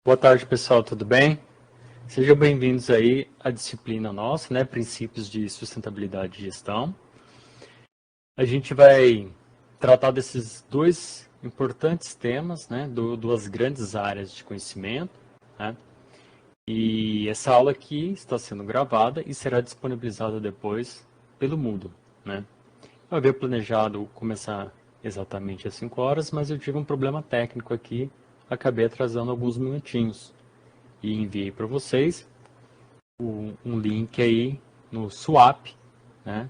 Boa tarde, pessoal, tudo bem? Sejam bem-vindos aí à disciplina nossa, né, Princípios de Sustentabilidade e Gestão. A gente vai tratar desses dois importantes temas, né, duas grandes áreas de conhecimento, né? E essa aula aqui está sendo gravada e será disponibilizada depois pelo Moodle, né? Eu havia planejado começar exatamente às 5 horas, mas eu tive um problema técnico aqui, acabei atrasando alguns minutinhos e enviei para vocês um link aí no Swap, né?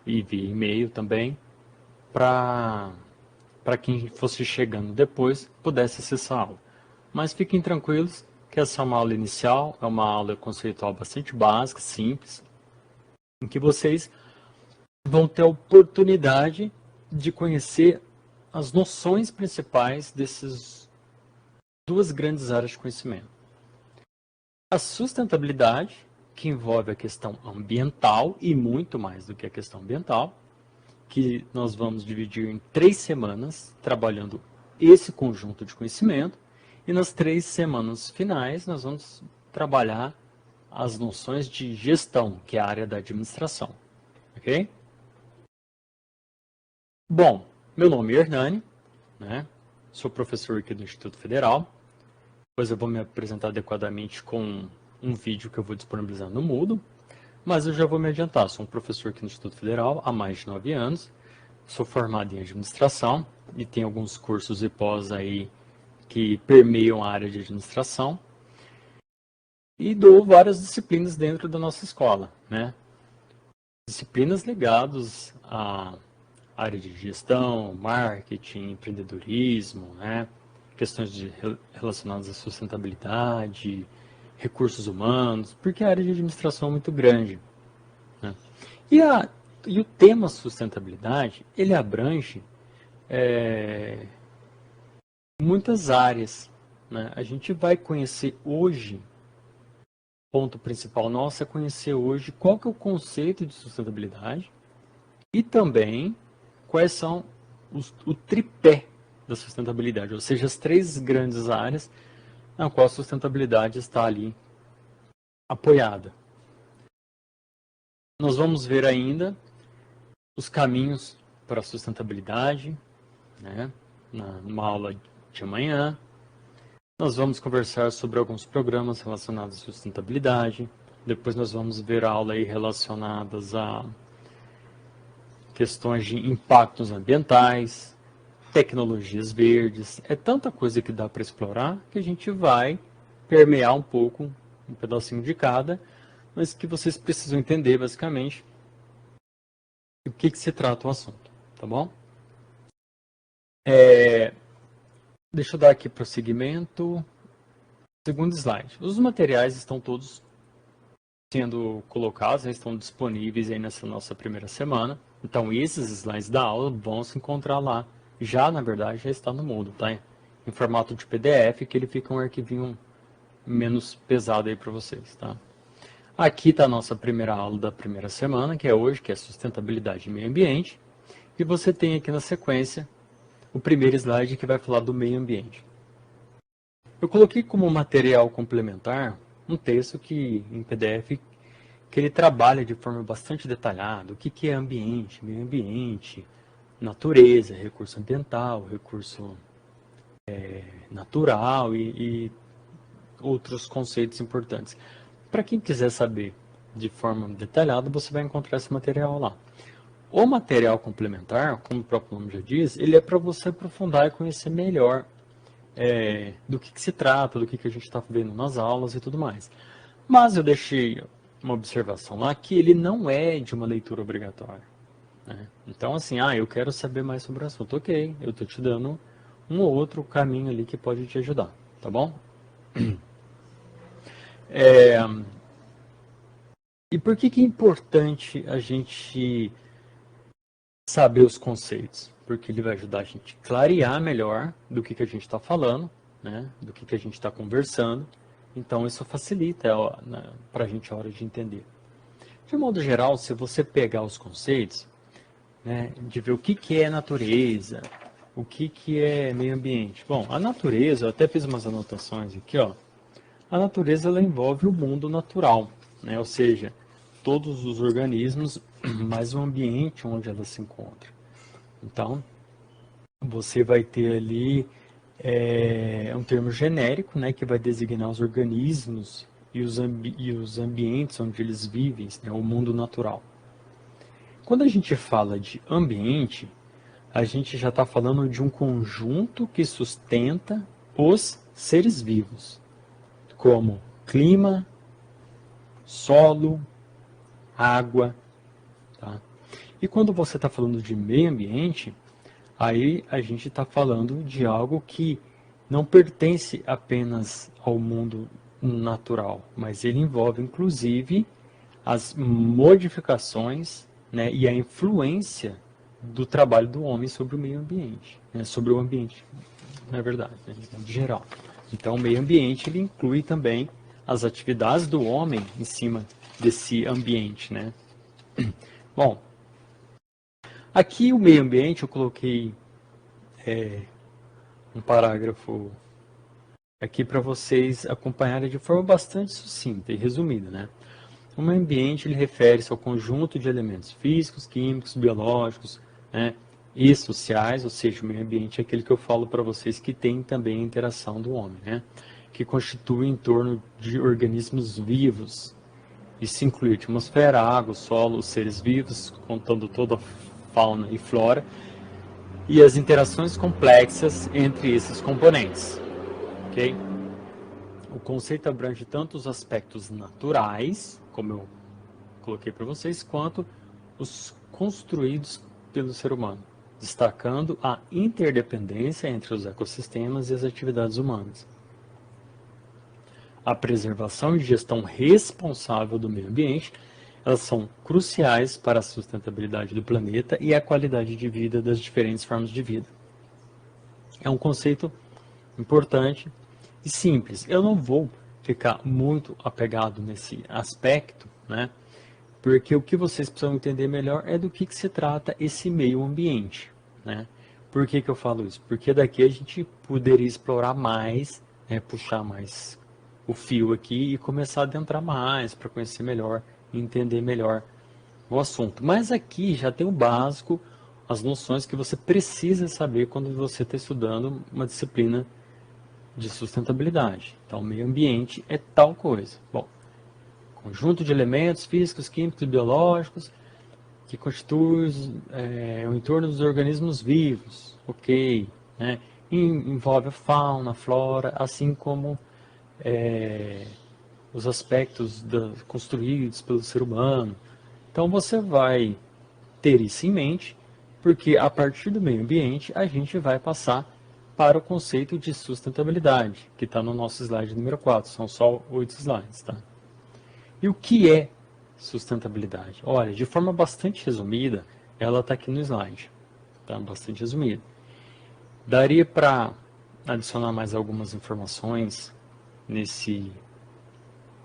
E via e-mail também, para quem fosse chegando depois pudesse acessar a aula. Mas fiquem tranquilos que essa é uma aula inicial, é uma aula conceitual bastante básica, simples, em que vocês vão ter a oportunidade de conhecer as noções principais dessas duas grandes áreas de conhecimento. A sustentabilidade, que envolve a questão ambiental e muito mais do que a questão ambiental, que nós vamos dividir em 3 semanas trabalhando esse conjunto de conhecimento, e nas 3 semanas finais nós vamos trabalhar as noções de gestão, que é a área da administração. Ok? Bom, meu nome é Hernani, né? Sou professor aqui do Instituto Federal. Depois eu vou me apresentar adequadamente com um vídeo que eu vou disponibilizar no Moodle. Mas eu já vou me adiantar, sou um professor aqui no Instituto Federal há mais de 9 anos, sou formado em administração e tenho alguns cursos e pós aí que permeiam a área de administração e dou várias disciplinas dentro da nossa escola, né? Disciplinas ligadas à área de gestão, marketing, empreendedorismo, né? Questões relacionadas à sustentabilidade, recursos humanos, porque a área de administração é muito grande, né? E, e o tema sustentabilidade, ele abrange muitas áreas, né? A gente vai conhecer hoje, o ponto principal nosso é conhecer hoje qual que é o conceito de sustentabilidade e também quais são o tripé da sustentabilidade, ou seja, as 3 grandes áreas na qual a sustentabilidade está ali apoiada. Nós vamos ver ainda os caminhos para a sustentabilidade, né? Numa aula de amanhã. Nós vamos conversar sobre alguns programas relacionados à sustentabilidade. Depois nós vamos ver aula aí relacionadas a questões de impactos ambientais, tecnologias verdes. É tanta coisa que dá para explorar que a gente vai permear um pouco, um pedacinho de cada, mas que vocês precisam entender basicamente o que se trata o assunto, tá bom? Deixa eu dar aqui prosseguimento. Segundo slide. Os materiais estão todos sendo colocados, estão disponíveis aí nessa nossa primeira semana. Então, esses slides da aula vão se encontrar lá. Já, na verdade, já está no Moodle, tá? Em formato de PDF, que ele fica um arquivinho menos pesado aí para vocês, tá? Aqui está a nossa primeira aula da primeira semana, que é hoje, que é sustentabilidade e meio ambiente. E você tem aqui na sequência o primeiro slide que vai falar do meio ambiente. Eu coloquei como material complementar um texto que, em PDF, que ele trabalha de forma bastante detalhada o que é ambiente, meio ambiente, natureza, recurso ambiental, recurso natural e outros conceitos importantes. Para quem quiser saber de forma detalhada, você vai encontrar esse material lá. O material complementar, como o próprio nome já diz, ele é para você aprofundar e conhecer melhor do que se trata, do que a gente está vendo nas aulas e tudo mais. Mas eu deixei uma observação lá que ele não é de uma leitura obrigatória, né? Então, assim, eu quero saber mais sobre o assunto. Ok, eu estou te dando um ou outro caminho ali que pode te ajudar, tá bom? E por que é importante a gente saber os conceitos? Porque ele vai ajudar a gente a clarear melhor do que a gente está falando, né? Do que a gente está conversando. Então, isso facilita para a gente a hora de entender. De modo geral, se você pegar os conceitos, né, de ver o que é natureza, o que é meio ambiente. Bom, a natureza, eu até fiz umas anotações aqui, ó. A natureza ela envolve o mundo natural, né? Ou seja, todos os organismos, mais o ambiente onde ela se encontra. Então, você vai ter ali um termo genérico, né, que vai designar os organismos e os ambientes onde eles vivem, né, o mundo natural. Quando a gente fala de ambiente, a gente já está falando de um conjunto que sustenta os seres vivos, como clima, solo, água, tá? E quando você está falando de meio ambiente, aí a gente está falando de algo que não pertence apenas ao mundo natural, mas ele envolve inclusive as modificações, né, e a influência do trabalho do homem sobre o meio ambiente, né, sobre o ambiente, na verdade, né, de geral. Então, o meio ambiente ele inclui também as atividades do homem em cima desse ambiente, né? Bom, aqui o meio ambiente eu coloquei um parágrafo aqui para vocês acompanharem de forma bastante sucinta e resumida, né? O meio ambiente ele refere-se ao conjunto de elementos físicos, químicos, biológicos, né, e sociais, ou seja, o meio ambiente é aquele que eu falo para vocês que tem também a interação do homem, né, que constitui em torno de organismos vivos. Isso inclui a atmosfera, a água, o solo, os seres vivos, contando toda a fauna e flora, e as interações complexas entre esses componentes. Okay? O conceito abrange tanto os aspectos naturais, como eu coloquei para vocês, quanto os construídos pelo ser humano, destacando a interdependência entre os ecossistemas e as atividades humanas. A preservação e gestão responsável do meio ambiente, elas são cruciais para a sustentabilidade do planeta e a qualidade de vida das diferentes formas de vida. É um conceito importante e simples. Eu não vou ficar muito apegado nesse aspecto, né? Porque o que vocês precisam entender melhor é do que se trata esse meio ambiente, né? Por que eu falo isso? Porque daqui a gente poderia explorar mais, né, puxar mais o fio aqui e começar a adentrar mais para conhecer melhor e entender melhor o assunto. Mas aqui já tem o básico, as noções que você precisa saber quando você está estudando uma disciplina de sustentabilidade. Então, o meio ambiente é tal coisa. Bom, conjunto de elementos físicos, químicos e biológicos que constitui o entorno dos organismos vivos, ok, né? Envolve a fauna, a flora, assim como os aspectos construídos pelo ser humano. Então você vai ter isso em mente, porque a partir do meio ambiente a gente vai passar para o conceito de sustentabilidade, que está no nosso slide número 4, são só 8 slides, tá? E o que é sustentabilidade? Olha, de forma bastante resumida, ela está aqui no slide, tá? Bastante resumida. Daria para adicionar mais algumas informações nesse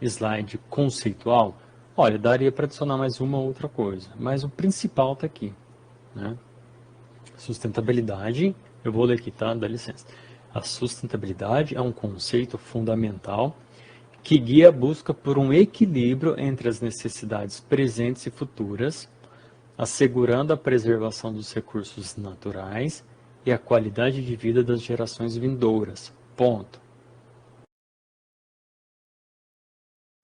slide conceitual? Olha, daria para adicionar mais uma outra coisa, mas o principal está aqui, né? Sustentabilidade, eu vou ler aqui, tá? Dá licença. A sustentabilidade é um conceito fundamental que guia a busca por um equilíbrio entre as necessidades presentes e futuras, assegurando a preservação dos recursos naturais e a qualidade de vida das gerações vindouras. Ponto.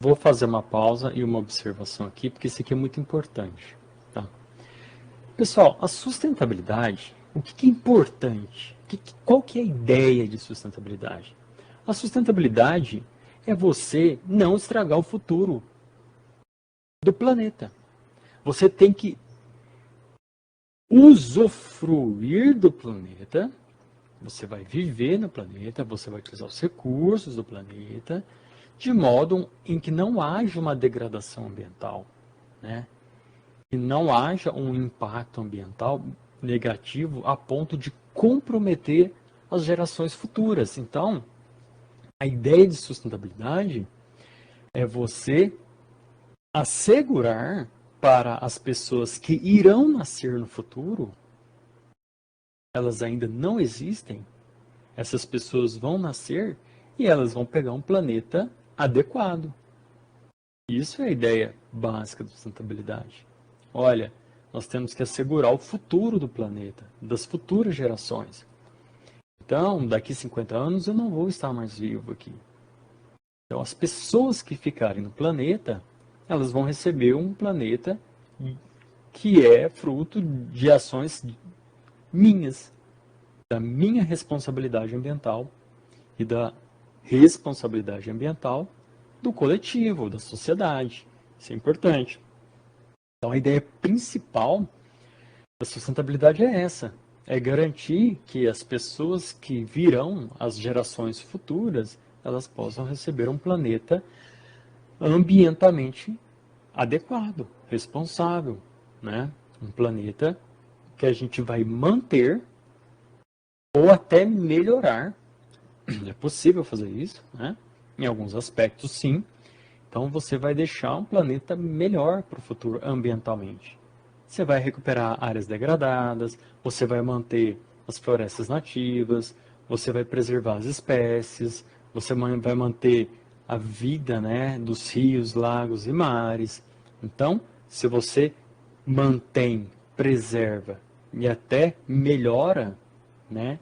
Vou fazer uma pausa e uma observação aqui, porque isso aqui é muito importante. Tá? Pessoal, a sustentabilidade, o que é importante? Qual que é a ideia de sustentabilidade? A sustentabilidade é você não estragar o futuro do planeta. Você tem que usufruir do planeta, você vai viver no planeta, você vai utilizar os recursos do planeta, de modo em que não haja uma degradação ambiental, né? Que não haja um impacto ambiental negativo a ponto de comprometer as gerações futuras. Então, a ideia de sustentabilidade é você assegurar para as pessoas que irão nascer no futuro, elas ainda não existem, essas pessoas vão nascer e elas vão pegar um planeta adequado. Isso é a ideia básica da sustentabilidade. Olha, nós temos que assegurar o futuro do planeta, das futuras gerações. Então, daqui 50 anos eu não vou estar mais vivo aqui. Então, as pessoas que ficarem no planeta, elas vão receber um planeta que é fruto de ações minhas, da minha responsabilidade ambiental e da responsabilidade ambiental do coletivo, da sociedade. Isso é importante. Então, a ideia principal da sustentabilidade é essa, é garantir que as pessoas que virão, as gerações futuras, elas possam receber um planeta ambientalmente adequado, responsável, né? Um planeta que a gente vai manter ou até melhorar. É possível fazer isso, né? Em alguns aspectos, sim. Então, você vai deixar um planeta melhor para o futuro ambientalmente. Você vai recuperar áreas degradadas, você vai manter as florestas nativas, você vai preservar as espécies, você vai manter a vida, né, dos rios, lagos e mares. Então, se você mantém, preserva e até melhora, né,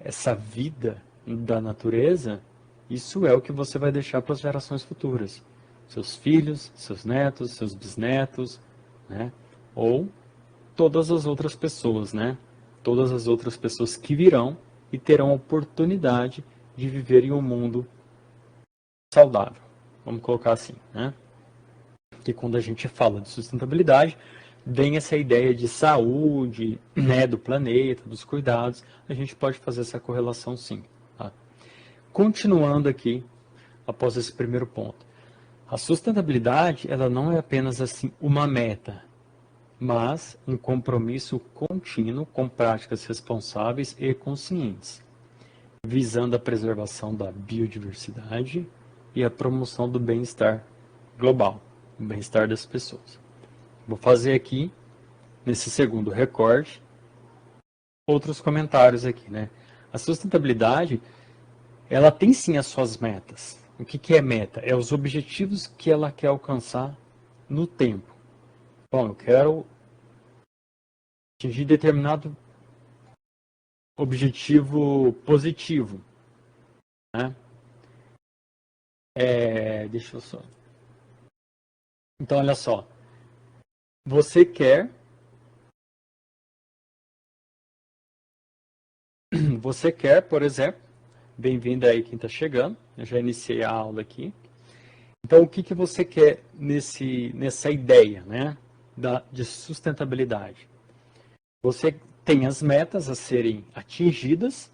essa vida da natureza, isso é o que você vai deixar para as gerações futuras. Seus filhos, seus netos, seus bisnetos, né? Ou todas as outras pessoas, né? Todas as outras pessoas que virão e terão a oportunidade de viver em um mundo saudável. Vamos colocar assim, né? Que quando a gente fala de sustentabilidade, vem essa ideia de saúde, né, do planeta, dos cuidados, a gente pode fazer essa correlação sim. Tá? Continuando aqui, após esse primeiro ponto. A sustentabilidade, ela não é apenas assim uma meta, mas um compromisso contínuo com práticas responsáveis e conscientes, visando a preservação da biodiversidade e a promoção do bem-estar global, o bem-estar das pessoas. Vou fazer aqui, nesse segundo recorte, outros comentários aqui, né? A sustentabilidade, ela tem sim as suas metas. O que é meta? É os objetivos que ela quer alcançar no tempo. Bom, eu quero atingir determinado objetivo positivo, né? Deixa eu só. Então, olha só. Você quer, por exemplo, bem-vindo aí quem está chegando. Eu já iniciei a aula aqui. Então, o que você quer nessa ideia, né, de sustentabilidade? Você tem as metas a serem atingidas,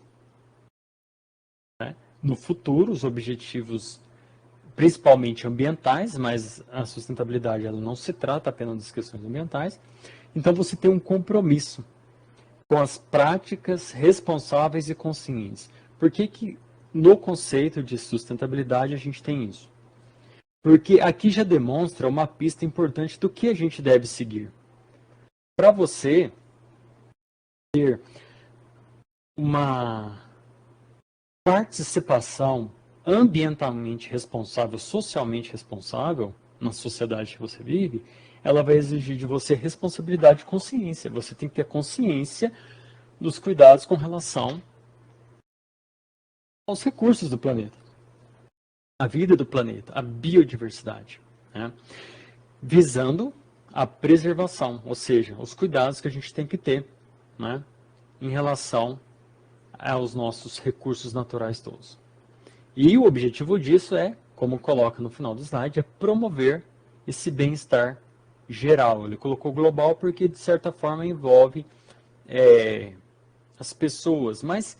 né, no futuro, os objetivos principalmente ambientais, mas a sustentabilidade ela não se trata apenas das questões ambientais. Então, você tem um compromisso com as práticas responsáveis e conscientes. Por que no conceito de sustentabilidade a gente tem isso? Porque aqui já demonstra uma pista importante do que a gente deve seguir. Para você ter uma participação ambientalmente responsável, socialmente responsável, na sociedade que você vive, ela vai exigir de você responsabilidade e consciência. Você tem que ter consciência dos cuidados com relação aos recursos do planeta, a vida do planeta, a biodiversidade, né? Visando a preservação, ou seja, os cuidados que a gente tem que ter, né, em relação aos nossos recursos naturais todos. E o objetivo disso é, como coloca no final do slide, é promover esse bem-estar geral. Ele colocou global porque, de certa forma, envolve as pessoas, mas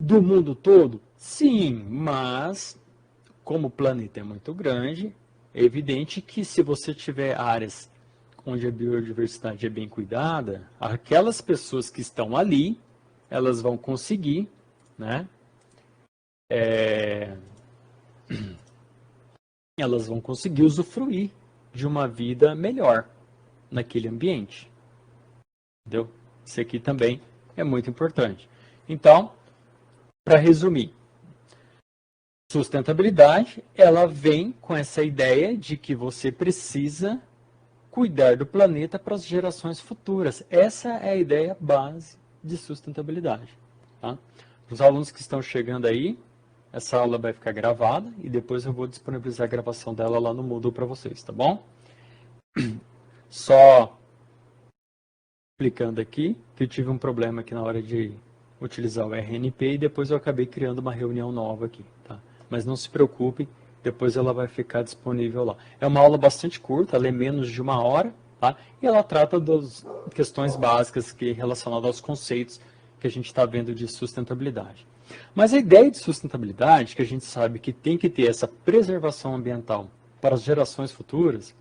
do mundo todo? Sim, mas como o planeta é muito grande, é evidente que se você tiver áreas onde a biodiversidade é bem cuidada, aquelas pessoas que estão ali, elas vão conseguir, né, elas vão conseguir usufruir de uma vida melhor naquele ambiente. Entendeu? Isso aqui também é muito importante. Então, para resumir, Sustentabilidade, ela vem com essa ideia de que você precisa cuidar do planeta para as gerações futuras. Essa é a ideia base de sustentabilidade. Tá? Para os alunos que estão chegando aí, essa aula vai ficar gravada e depois eu vou disponibilizar a gravação dela lá no Moodle para vocês, tá bom? Só explicando aqui que eu tive um problema aqui na hora de utilizar o RNP e depois eu acabei criando uma reunião nova aqui, tá? Mas não se preocupe, depois ela vai ficar disponível lá. É uma aula bastante curta, ela é menos de 1 hora, tá? E ela trata das questões básicas relacionadas aos conceitos que a gente está vendo de sustentabilidade. Mas a ideia de sustentabilidade, que a gente sabe que tem que ter essa preservação ambiental para as gerações futuras,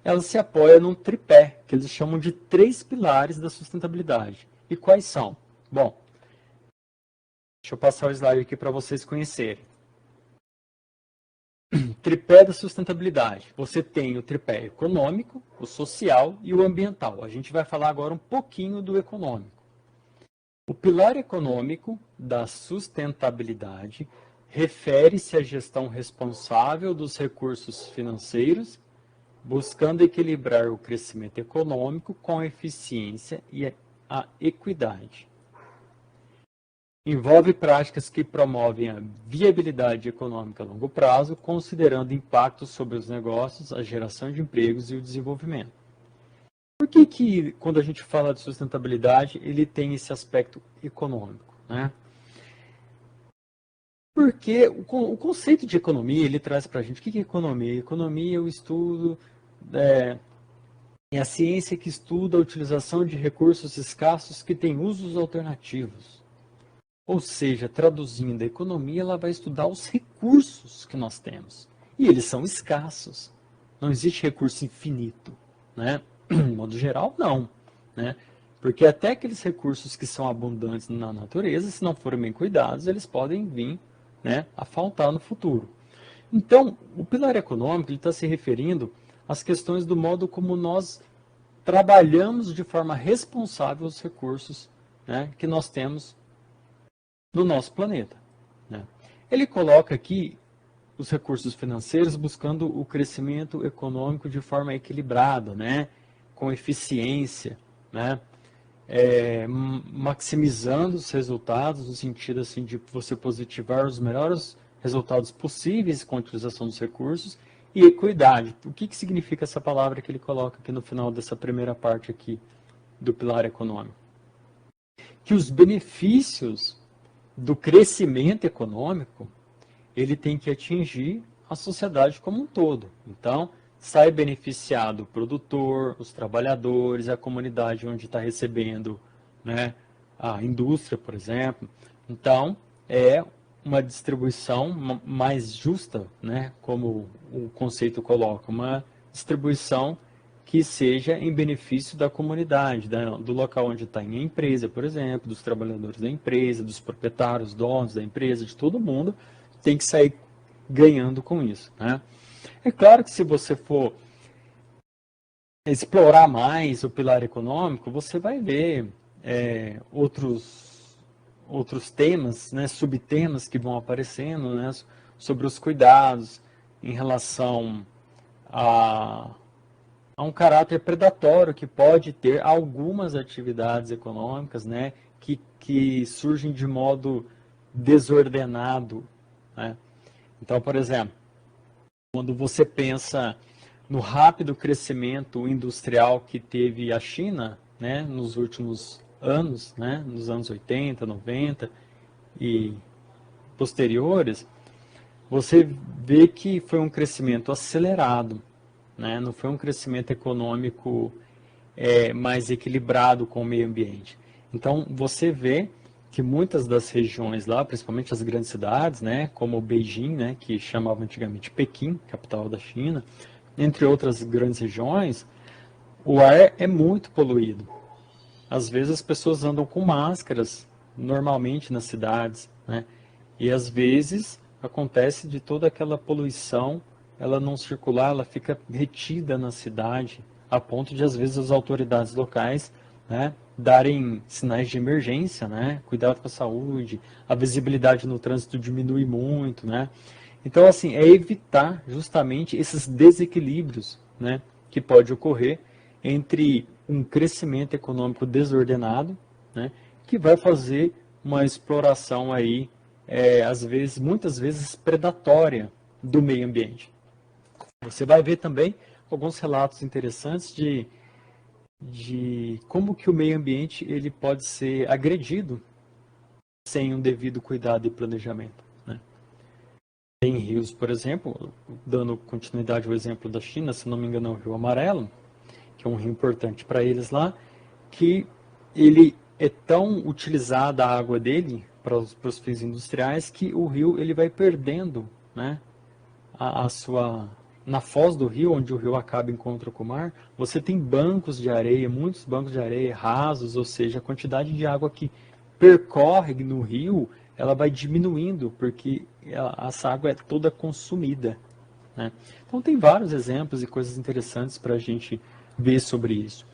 ela se apoia num tripé, que eles chamam de 3 pilares da sustentabilidade. E quais são? Bom, deixa eu passar o slide aqui para vocês conhecerem. Tripé da sustentabilidade. Você tem o tripé econômico, o social e o ambiental. A gente vai falar agora um pouquinho do econômico. O pilar econômico da sustentabilidade refere-se à gestão responsável dos recursos financeiros, buscando equilibrar o crescimento econômico com a eficiência e a equidade. Envolve práticas que promovem a viabilidade econômica a longo prazo, considerando impactos sobre os negócios, a geração de empregos e o desenvolvimento. Por que quando a gente fala de sustentabilidade, ele tem esse aspecto econômico, né? Porque o conceito de economia, ele traz para a gente, o que é economia? Economia é o estudo, é a ciência que estuda a utilização de recursos escassos que têm usos alternativos. Ou seja, traduzindo, a economia ela vai estudar os recursos que nós temos. E eles são escassos. Não existe recurso infinito, né? De modo geral, não, né? Porque até aqueles recursos que são abundantes na natureza, se não forem bem cuidados, eles podem vir, né, a faltar no futuro. Então, o pilar econômico está se referindo às questões do modo como nós trabalhamos de forma responsável os recursos, né, que nós temos no nosso planeta, né? Ele coloca aqui os recursos financeiros buscando o crescimento econômico de forma equilibrada, né, com eficiência, né, maximizando os resultados no sentido assim de você positivar os melhores resultados possíveis com a utilização dos recursos e equidade. O que significa essa palavra que ele coloca aqui no final dessa primeira parte aqui do pilar econômico? Que os benefícios do crescimento econômico, ele tem que atingir a sociedade como um todo. Então, sai beneficiado o produtor, os trabalhadores, a comunidade onde está recebendo, né, a indústria, por exemplo. Então, é uma distribuição mais justa, né, como o conceito coloca, uma distribuição que seja em benefício da comunidade, do local onde está a empresa, por exemplo, dos trabalhadores da empresa, dos proprietários, donos da empresa, de todo mundo, tem que sair ganhando com isso, né? É claro que se você for explorar mais o pilar econômico, você vai ver outros temas, né, subtemas que vão aparecendo, né, sobre os cuidados em relação a um caráter predatório que pode ter algumas atividades econômicas, né, que surgem de modo desordenado, né? Então, por exemplo, quando você pensa no rápido crescimento industrial que teve a China, né, nos últimos anos, né, nos anos 80, 90 e posteriores, você vê que foi um crescimento acelerado, né, não foi um crescimento econômico mais equilibrado com o meio ambiente. Então, você vê que muitas das regiões lá, principalmente as grandes cidades, né, como Beijing, né, que chamava antigamente Pequim, capital da China, entre outras grandes regiões, o ar é muito poluído. Às vezes as pessoas andam com máscaras normalmente nas cidades, né, e às vezes acontece de toda aquela poluição, ela não circular, ela fica retida na cidade, a ponto de às vezes as autoridades locais, né, darem sinais de emergência, né, cuidado com a saúde, a visibilidade no trânsito diminui muito, né. Então, assim, é evitar justamente esses desequilíbrios, né, que pode ocorrer entre um crescimento econômico desordenado, né, que vai fazer uma exploração aí, às vezes, muitas vezes predatória do meio ambiente. Você vai ver também alguns relatos interessantes de como que o meio ambiente ele pode ser agredido sem um devido cuidado e planejamento, né? Tem rios, por exemplo, dando continuidade ao exemplo da China, se não me engano é o Rio Amarelo, que é um rio importante para eles lá, que ele é tão utilizada a água dele para os fins industriais que o rio ele vai perdendo, né, a sua na foz do rio, onde o rio acaba e encontra com o mar, você tem bancos de areia, muitos bancos de areia rasos, ou seja, a quantidade de água que percorre no rio, ela vai diminuindo, porque essa água é toda consumida, né? Então tem vários exemplos e coisas interessantes para a gente ver sobre isso.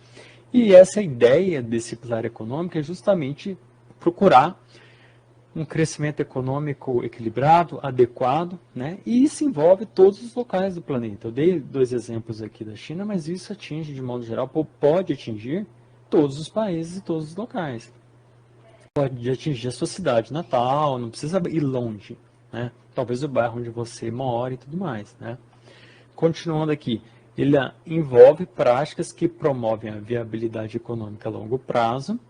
E essa ideia desse pilar econômico é justamente procurar um crescimento econômico equilibrado, adequado, né? E isso envolve todos os locais do planeta. Eu dei 2 exemplos aqui da China, mas isso atinge, de modo geral, pode atingir todos os países e todos os locais. Pode atingir a sua cidade natal, não precisa ir longe, né? Talvez o bairro onde você mora e tudo mais, né? Continuando aqui, ele envolve práticas que promovem a viabilidade econômica a longo prazo,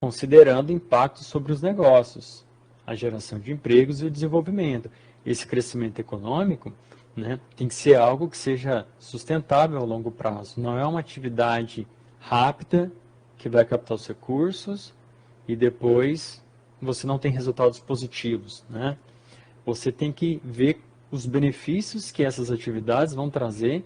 considerando impactos sobre os negócios, a geração de empregos e o desenvolvimento. Esse crescimento econômico, né, tem que ser algo que seja sustentável ao longo prazo. Não é uma atividade rápida que vai captar os recursos e depois você não tem resultados positivos, né? Você tem que ver os benefícios que essas atividades vão trazer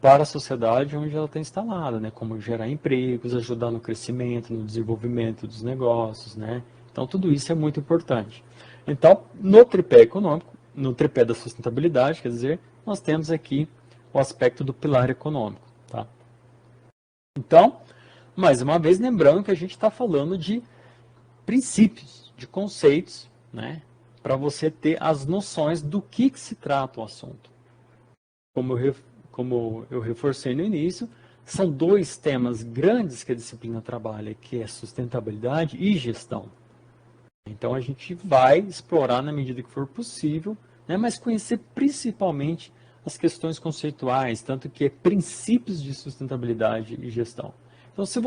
para a sociedade onde ela está instalada, né? Como gerar empregos, ajudar no crescimento, no desenvolvimento dos negócios, né? Então, tudo isso é muito importante. Então, no tripé econômico, no tripé da sustentabilidade, quer dizer, nós temos aqui o aspecto do pilar econômico, tá? Então, mais uma vez, lembrando que a gente está falando de princípios, de conceitos, né? Para você ter as noções do que se trata o assunto. Como eu reforcei no início, são 2 temas grandes que a disciplina trabalha, que é sustentabilidade e gestão. Então a gente vai explorar na medida que for possível, né, mas conhecer principalmente as questões conceituais, tanto que é princípios de sustentabilidade e gestão. Então se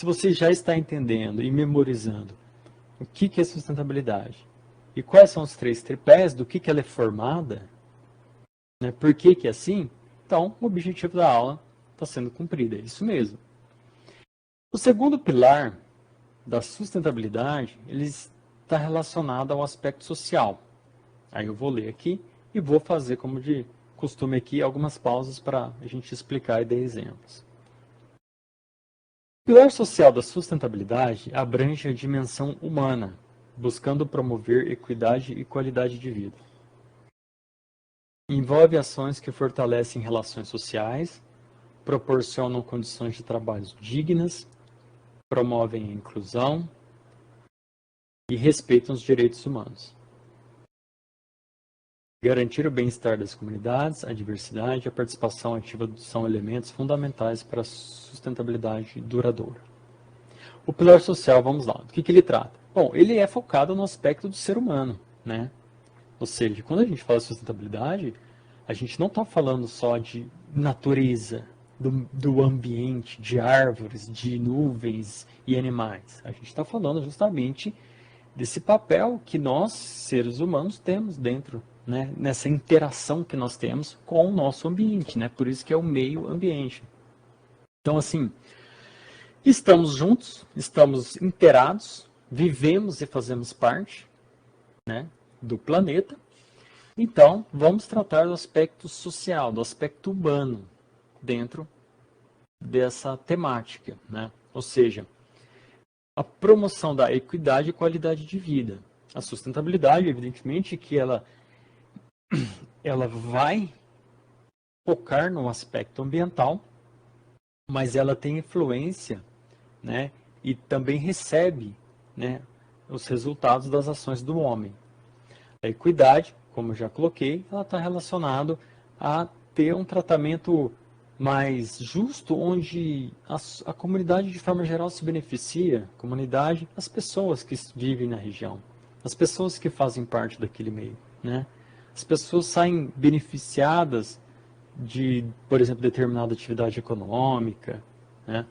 você já está entendendo e memorizando o que é sustentabilidade e quais são os 3 tripés, do que ela é formada, né? Por que que é assim? Então, o objetivo da aula está sendo cumprido, é isso mesmo. O segundo pilar da sustentabilidade, ele está relacionado ao aspecto social. Aí eu vou ler aqui e vou fazer, como de costume aqui, algumas pausas para a gente explicar e dar exemplos. O pilar social da sustentabilidade abrange a dimensão humana, buscando promover equidade e qualidade de vida. Envolve ações que fortalecem relações sociais, proporcionam condições de trabalho dignas, promovem a inclusão e respeitam os direitos humanos. Garantir o bem-estar das comunidades, a diversidade e a participação ativa são elementos fundamentais para a sustentabilidade duradoura. O pilar social, vamos lá, do que ele trata? Bom, ele é focado no aspecto do ser humano, né? Ou seja, quando a gente fala de sustentabilidade, a gente não está falando só de natureza, do ambiente, de árvores, de nuvens e animais. A gente está falando justamente desse papel que nós, seres humanos, temos dentro, né, nessa interação que nós temos com o nosso ambiente, né? Por isso que é o meio ambiente. Então, assim, estamos juntos, estamos inteirados, vivemos e fazemos parte, né, do planeta. Então, vamos tratar do aspecto social, do aspecto humano dentro dessa temática, né? Ou seja, a promoção da equidade e qualidade de vida. A sustentabilidade, evidentemente, que ela vai focar no aspecto ambiental, mas ela tem influência, né? E também recebe, né, os resultados das ações do homem. A equidade como já coloquei, ela está relacionada a ter um tratamento mais justo, onde a comunidade de forma geral se beneficia, a comunidade, as pessoas que vivem na região, as pessoas que fazem parte daquele meio, né? As pessoas saem beneficiadas de, por exemplo, determinada atividade econômica, né?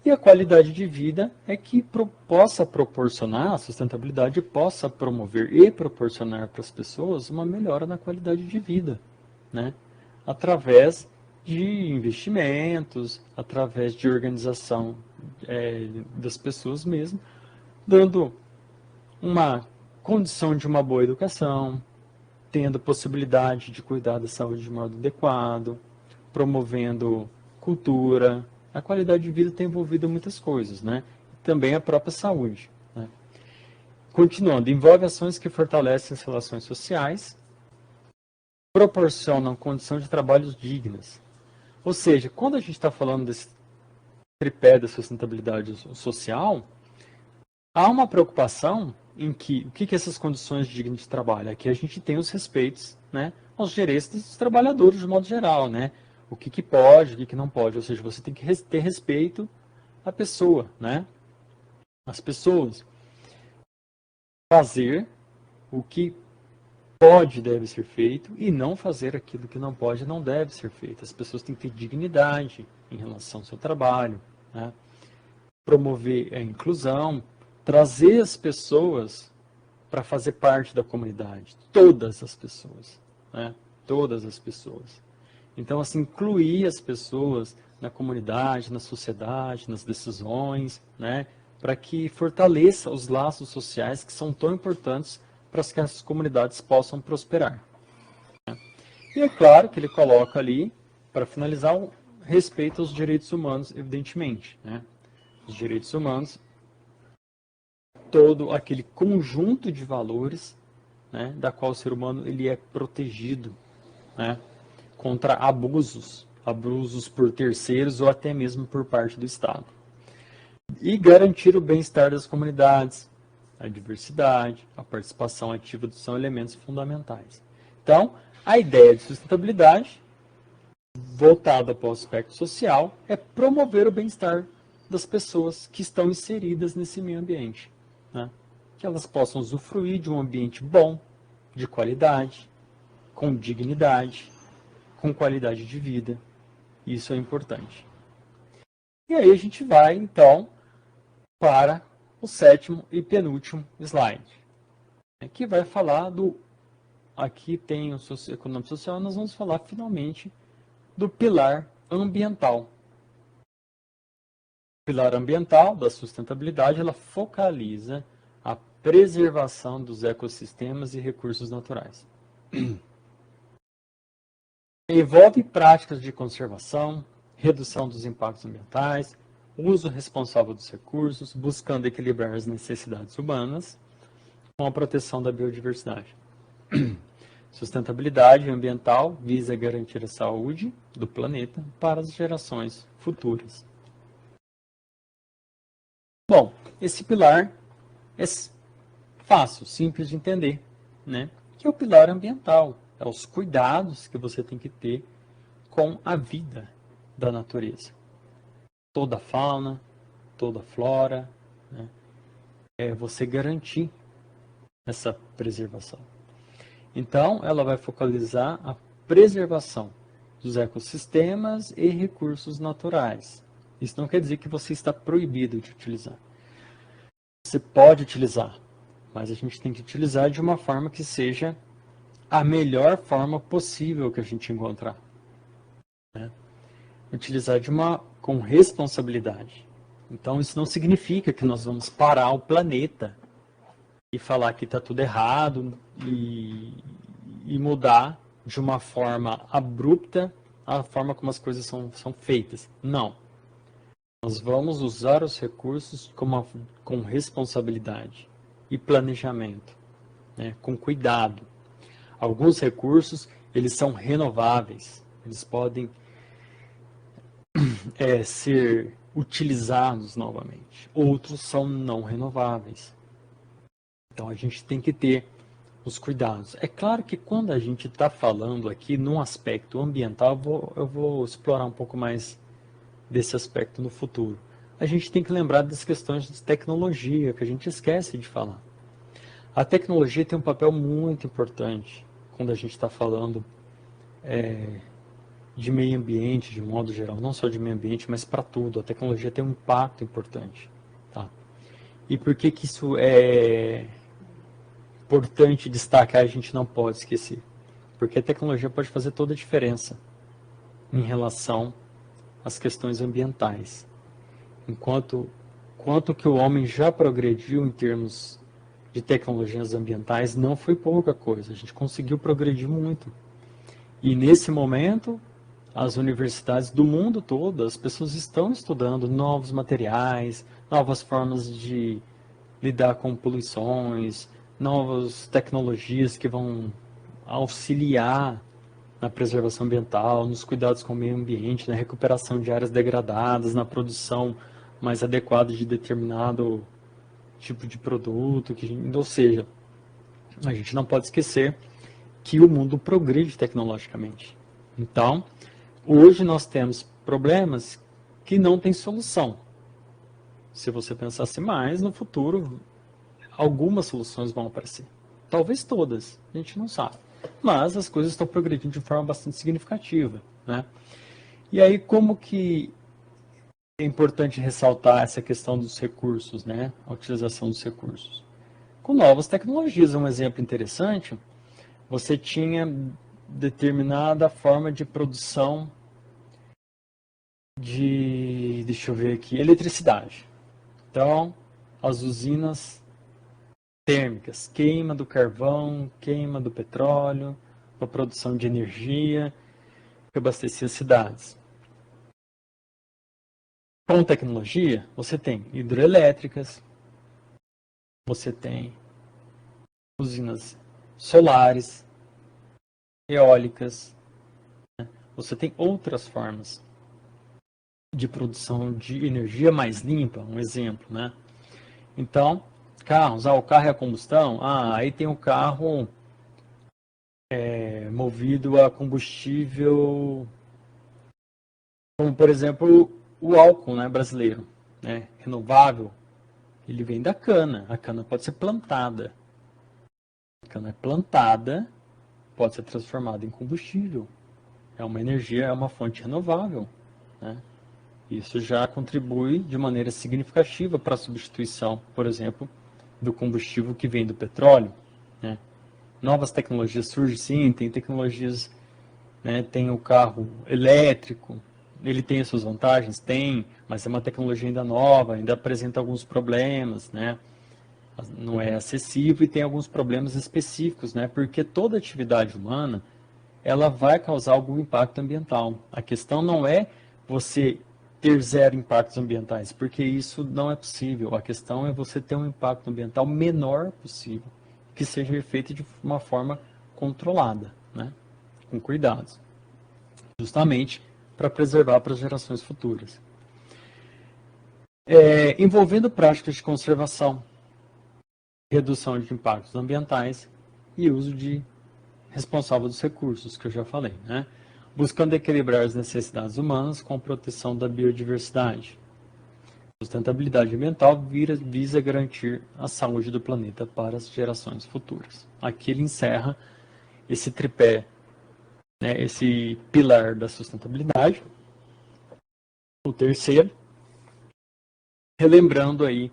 E a qualidade de vida é que possa proporcionar, a sustentabilidade possa promover e proporcionar para as pessoas uma melhora na qualidade de vida, né? Através de investimentos, através de organização das pessoas mesmo, dando uma condição de uma boa educação, tendo possibilidade de cuidar da saúde de modo adequado, promovendo cultura. A qualidade de vida tem envolvido muitas coisas, né? Também a própria saúde, né? Continuando, envolve ações que fortalecem as relações sociais, proporcionam condição de trabalhos dignas. Ou seja, quando a gente está falando desse tripé da sustentabilidade social, há uma preocupação em que, o que essas condições dignas de trabalho? É que a gente tem os respeitos, né, aos direitos dos trabalhadores de modo geral, né? O que pode, o que não pode, ou seja, você tem que ter respeito à pessoa, né? As pessoas. Fazer o que pode e deve ser feito e não fazer aquilo que não pode e não deve ser feito. As pessoas têm que ter dignidade em relação ao seu trabalho, né? Promover a inclusão, trazer as pessoas para fazer parte da comunidade, todas as pessoas, né? Todas as pessoas. Então, assim, incluir as pessoas na comunidade, na sociedade, nas decisões, né? Para que fortaleça os laços sociais que são tão importantes para que as comunidades possam prosperar. Né? E é claro que ele coloca ali, para finalizar, o respeito aos direitos humanos, evidentemente, né? Os direitos humanos, todo aquele conjunto de valores, né, da qual o ser humano ele é protegido, né, contra abusos por terceiros ou até mesmo por parte do Estado. E garantir o bem-estar das comunidades, a diversidade, a participação ativa são elementos fundamentais. Então, a ideia de sustentabilidade, voltada para o aspecto social, é promover o bem-estar das pessoas que estão inseridas nesse meio ambiente, né? Que elas possam usufruir de um ambiente bom, de qualidade, com dignidade, com qualidade de vida. Isso é importante. E aí a gente vai, então, para o sétimo e penúltimo slide, que vai falar do... Aqui tem o econômico social, nós vamos falar finalmente do pilar ambiental. O pilar ambiental da sustentabilidade, ela focaliza a preservação dos ecossistemas e recursos naturais. Envolve práticas de conservação, redução dos impactos ambientais, uso responsável dos recursos, buscando equilibrar as necessidades humanas com a proteção da biodiversidade. Sustentabilidade ambiental visa garantir a saúde do planeta para as gerações futuras. Bom, esse pilar é fácil, simples de entender, né? Que é o pilar ambiental, é os cuidados que você tem que ter com a vida da natureza. Toda a fauna, toda a flora, né? É você garantir essa preservação. Então, ela vai focalizar a preservação dos ecossistemas e recursos naturais. Isso não quer dizer que você está proibido de utilizar. Você pode utilizar, mas a gente tem que utilizar de uma forma que seja a melhor forma possível que a gente encontrar, né? Utilizar com responsabilidade. Então, isso não significa que nós vamos parar o planeta e falar que está tudo errado e mudar de uma forma abrupta a forma como as coisas são feitas. Não. Nós vamos usar os recursos com responsabilidade e planejamento, né, com cuidado. Alguns recursos, eles são renováveis. Eles podem ser utilizados novamente. Outros são não renováveis. Então, a gente tem que ter os cuidados. É claro que quando a gente está falando aqui num aspecto ambiental, eu vou explorar um pouco mais desse aspecto no futuro. A gente tem que lembrar das questões de tecnologia, que a gente esquece de falar. A tecnologia tem um papel muito importante quando a gente está falando de meio ambiente, de modo geral, não só de meio ambiente, mas para tudo. A tecnologia tem um impacto importante. Tá? E por que que isso é importante destacar, a gente não pode esquecer? Porque a tecnologia pode fazer toda a diferença em relação às questões ambientais. Quanto que o homem já progrediu em termos de tecnologias ambientais, não foi pouca coisa. A gente conseguiu progredir muito. E nesse momento, as universidades do mundo todo, as pessoas estão estudando novos materiais, novas formas de lidar com poluições, novas tecnologias que vão auxiliar na preservação ambiental, nos cuidados com o meio ambiente, na recuperação de áreas degradadas, na produção mais adequada de determinado tipo de produto, ou seja, a gente não pode esquecer que o mundo progride tecnologicamente. Então, hoje nós temos problemas que não têm solução. Se você pensasse mais, no futuro, algumas soluções vão aparecer. Talvez todas, a gente não sabe. Mas as coisas estão progredindo de forma bastante significativa, né? E aí, como que é importante ressaltar essa questão dos recursos, né? A utilização dos recursos. Com novas tecnologias, um exemplo interessante, você tinha determinada forma de produção de, deixa eu ver aqui, eletricidade. Então, as usinas térmicas, queima do carvão, queima do petróleo, para produção de energia que abastecia as cidades. Com tecnologia, você tem hidroelétricas, você tem usinas solares, eólicas, você tem outras formas de produção de energia mais limpa, um exemplo, né? Então, carros, o carro é a combustão, aí tem o carro movido a combustível, como por exemplo o álcool, né, brasileiro, né, renovável, ele vem da cana, a cana pode ser plantada, a cana é plantada, pode ser transformada em combustível, é uma energia, é uma fonte renovável, né? Isso já contribui de maneira significativa para a substituição, por exemplo, do combustível que vem do petróleo, né? Novas tecnologias surgem, sim, tem tecnologias, né, tem o carro elétrico, ele tem as suas vantagens? Tem, mas é uma tecnologia ainda nova, ainda apresenta alguns problemas, né? Não é acessível e tem alguns problemas específicos, né? Porque toda atividade humana, ela vai causar algum impacto ambiental. A questão não é você ter zero impactos ambientais, porque isso não é possível. A questão é você ter um impacto ambiental menor possível, que seja feito de uma forma controlada, né? Com cuidados, justamente para preservar para as gerações futuras. Envolvendo práticas de conservação, redução de impactos ambientais e uso responsável dos recursos, que eu já falei, né? Buscando equilibrar as necessidades humanas com a proteção da biodiversidade. Sustentabilidade ambiental visa garantir a saúde do planeta para as gerações futuras. Aqui ele encerra esse tripé, né, esse pilar da sustentabilidade. O terceiro, relembrando aí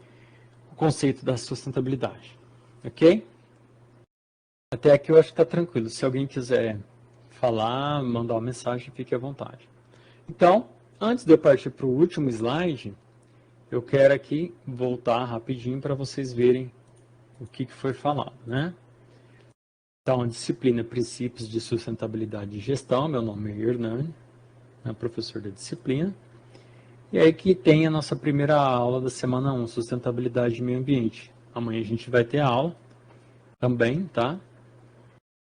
o conceito da sustentabilidade. Ok? Até aqui eu acho que está tranquilo. Se alguém quiser falar, mandar uma mensagem, fique à vontade. Então, antes de eu partir para o último slide, eu quero aqui voltar rapidinho para vocês verem o que foi falado, né? Então, a disciplina Princípios de Sustentabilidade e Gestão, meu nome é Hernani, professor da disciplina. E aí que tem a nossa primeira aula da semana 1, Sustentabilidade e Meio Ambiente. Amanhã a gente vai ter a aula também, tá?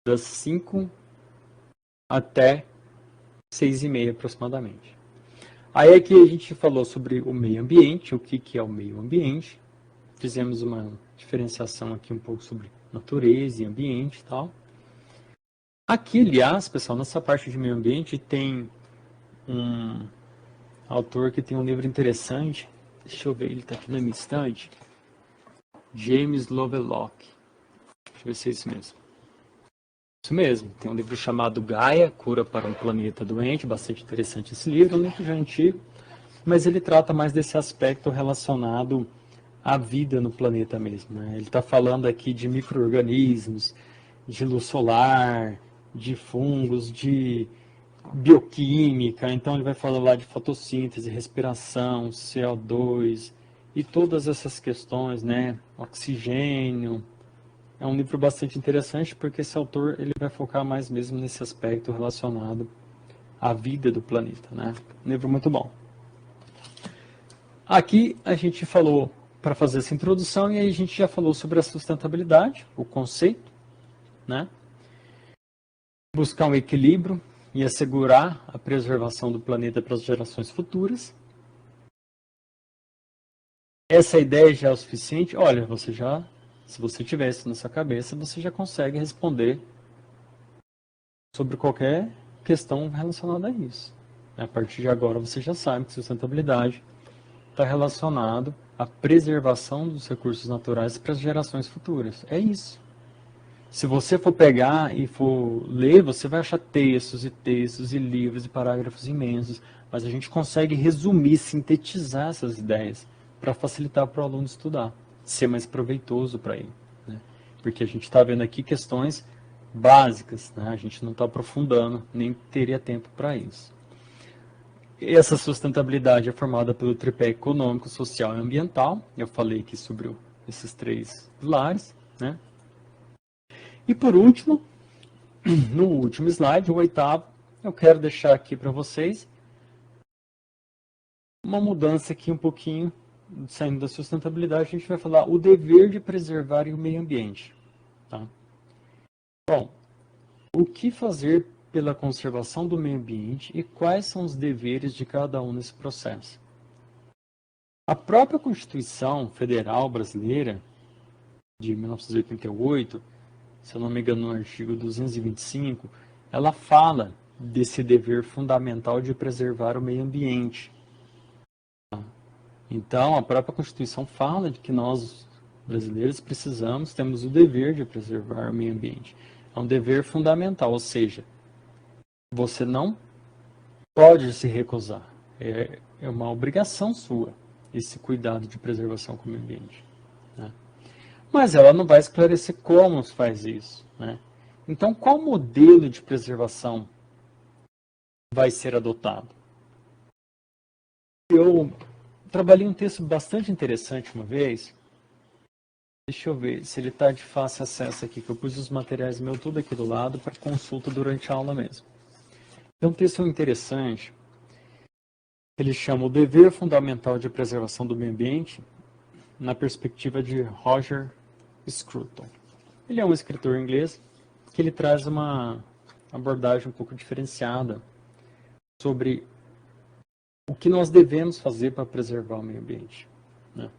Das 5 até 6h30 aproximadamente. Aí aqui a gente falou sobre o meio ambiente, o que é o meio ambiente. Fizemos uma diferenciação aqui um pouco sobre natureza e ambiente e tal. Aqui, aliás, pessoal, nessa parte de meio ambiente tem um autor que tem um livro interessante. Deixa eu ver, ele está aqui na minha estante. James Lovelock. Deixa eu ver se é isso mesmo. Isso mesmo, tem um livro chamado Gaia, Cura para um Planeta Doente, bastante interessante esse livro, um livro já antigo, mas ele trata mais desse aspecto relacionado à vida no planeta mesmo, né? Ele está falando aqui de micro-organismos, de luz solar, de fungos, de bioquímica, então ele vai falar lá de fotossíntese, respiração, CO2 e todas essas questões, né? Oxigênio. É um livro bastante interessante porque esse autor ele vai focar mais mesmo nesse aspecto relacionado à vida do planeta, né? Um livro muito bom. Aqui a gente falou para fazer essa introdução e aí a gente já falou sobre a sustentabilidade, o conceito, né? Buscar um equilíbrio e assegurar a preservação do planeta para as gerações futuras. Essa ideia já é o suficiente? Olha, se você tiver isso na sua cabeça, você já consegue responder sobre qualquer questão relacionada a isso. A partir de agora você já sabe que sustentabilidade está relacionado à preservação dos recursos naturais para as gerações futuras. É isso. Se você for pegar e for ler, você vai achar textos e textos e livros e parágrafos imensos, mas a gente consegue resumir, sintetizar essas ideias para facilitar para o aluno estudar, ser mais proveitoso para ele, né? Porque a gente está vendo aqui questões básicas, né? A gente não está aprofundando, nem teria tempo para isso. Essa sustentabilidade é formada pelo tripé econômico, social e ambiental. Eu falei aqui sobre esses três pilares, né? E por último, no último slide, o oitavo, eu quero deixar aqui para vocês uma mudança aqui um pouquinho, saindo da sustentabilidade, a gente vai falar o dever de preservar o meio ambiente. Tá? Bom, o que fazer pela conservação do meio ambiente e quais são os deveres de cada um nesse processo? A própria Constituição Federal Brasileira, de 1988, se eu não me engano, no artigo 225, ela fala desse dever fundamental de preservar o meio ambiente. Então, a própria Constituição fala de que nós, brasileiros, temos o dever de preservar o meio ambiente. É um dever fundamental, ou seja, você não pode se recusar. É uma obrigação sua esse cuidado de preservação com o meio ambiente, né? Mas ela não vai esclarecer como se faz isso, né? Então, qual modelo de preservação vai ser adotado? Eu trabalhei um texto bastante interessante uma vez. Deixa eu ver se ele está de fácil acesso aqui, que eu pus os materiais meus tudo aqui do lado para consulta durante a aula mesmo. É um texto interessante. Ele chama O Dever Fundamental de Preservação do Meio Ambiente na perspectiva de Roger Scruton. Ele é um escritor inglês que ele traz uma abordagem um pouco diferenciada sobre o que nós devemos fazer para preservar o meio ambiente, né?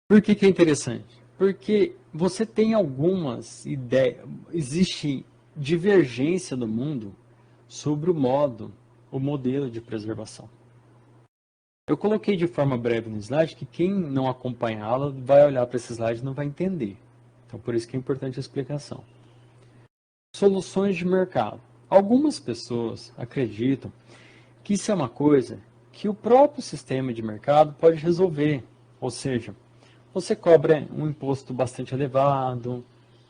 Por que é interessante? Porque você tem algumas ideias, existe divergência no mundo sobre o modelo de preservação. Eu coloquei de forma breve no slide que quem não acompanhá-la vai olhar para esse slide e não vai entender. Então, por isso que é importante a explicação. Soluções de mercado. Algumas pessoas acreditam que isso é uma coisa que o próprio sistema de mercado pode resolver. Ou seja, você cobra um imposto bastante elevado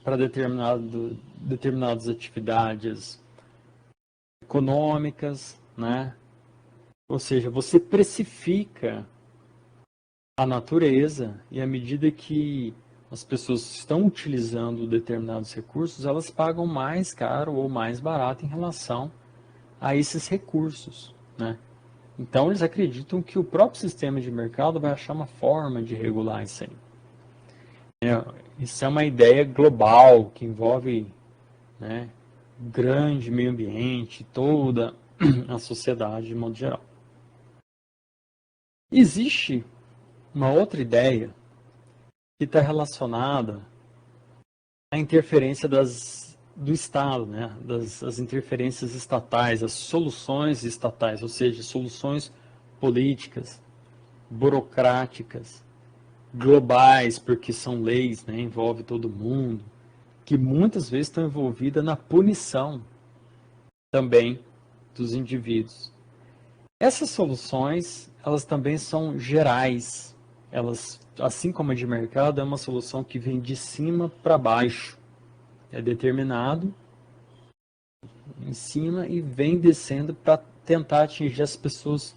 para determinadas atividades econômicas, né? Ou seja, você precifica a natureza e à medida que as pessoas estão utilizando determinados recursos, elas pagam mais caro ou mais barato em relação a esses recursos, né? Então, eles acreditam que o próprio sistema de mercado vai achar uma forma de regular isso aí. Isso é uma ideia global que envolve, né, grande meio ambiente, toda a sociedade de modo geral. Existe uma outra ideia que está relacionada à interferência do Estado, né? Das interferências estatais, as soluções estatais, ou seja, soluções políticas, burocráticas, globais, porque são leis, né? Envolve todo mundo, que muitas vezes estão envolvidas na punição também dos indivíduos. Essas soluções, elas também são gerais. Elas, assim como a de mercado, é uma solução que vem de cima para baixo. É determinado em cima e vem descendo para tentar atingir as pessoas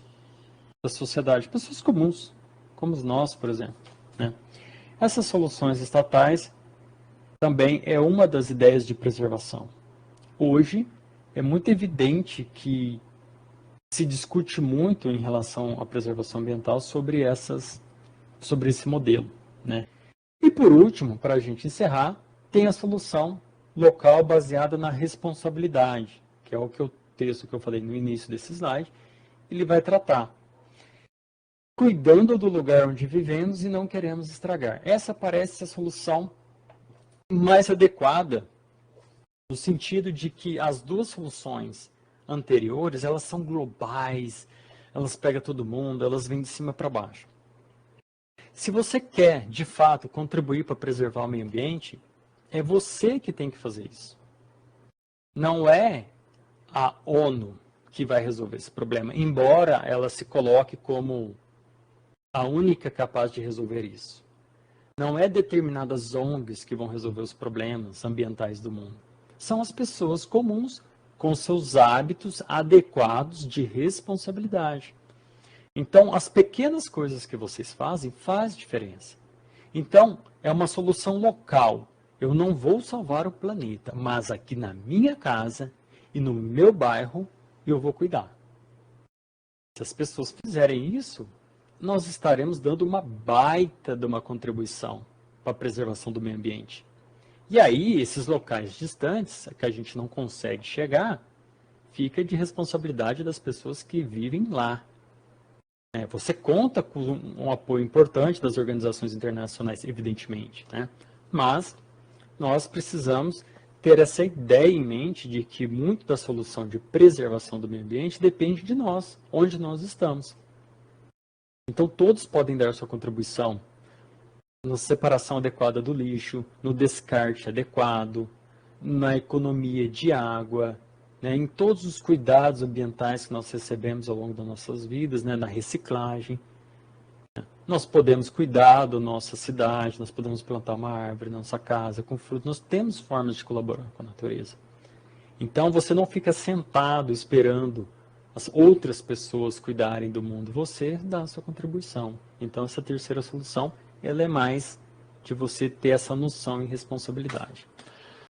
da sociedade, pessoas comuns, como nós, por exemplo, né? Essas soluções estatais também é uma das ideias de preservação. Hoje, é muito evidente que se discute muito em relação à preservação ambiental sobre esse modelo, né? E por último, para a gente encerrar, tem a solução local baseada na responsabilidade, que é o texto que eu falei no início desse slide, ele vai tratar. Cuidando do lugar onde vivemos e não queremos estragar. Essa parece a solução mais adequada, no sentido de que as duas soluções anteriores, elas são globais, elas pegam todo mundo, elas vêm de cima para baixo. Se você quer, de fato, contribuir para preservar o meio ambiente, é você que tem que fazer isso. Não é a ONU que vai resolver esse problema, embora ela se coloque como a única capaz de resolver isso. Não é determinadas ONGs que vão resolver os problemas ambientais do mundo. São as pessoas comuns com seus hábitos adequados de responsabilidade. Então, as pequenas coisas que vocês fazem faz diferença. Então, é uma solução local. Eu não vou salvar o planeta, mas aqui na minha casa e no meu bairro eu vou cuidar. Se as pessoas fizerem isso, nós estaremos dando uma baita de uma contribuição para a preservação do meio ambiente. E aí, esses locais distantes, que a gente não consegue chegar, fica de responsabilidade das pessoas que vivem lá. Você conta com um apoio importante das organizações internacionais, evidentemente, né? Mas nós precisamos ter essa ideia em mente de que muito da solução de preservação do meio ambiente depende de nós, onde nós estamos. Então todos podem dar sua contribuição na separação adequada do lixo, no descarte adequado, na economia de água, né, em todos os cuidados ambientais que nós recebemos ao longo das nossas vidas, né, na reciclagem. Nós podemos cuidar da nossa cidade, nós podemos plantar uma árvore na nossa casa com fruto, nós temos formas de colaborar com a natureza. Então você não fica sentado esperando as outras pessoas cuidarem do mundo, você dá a sua contribuição. Então essa terceira solução, ela é mais de você ter essa noção e responsabilidade.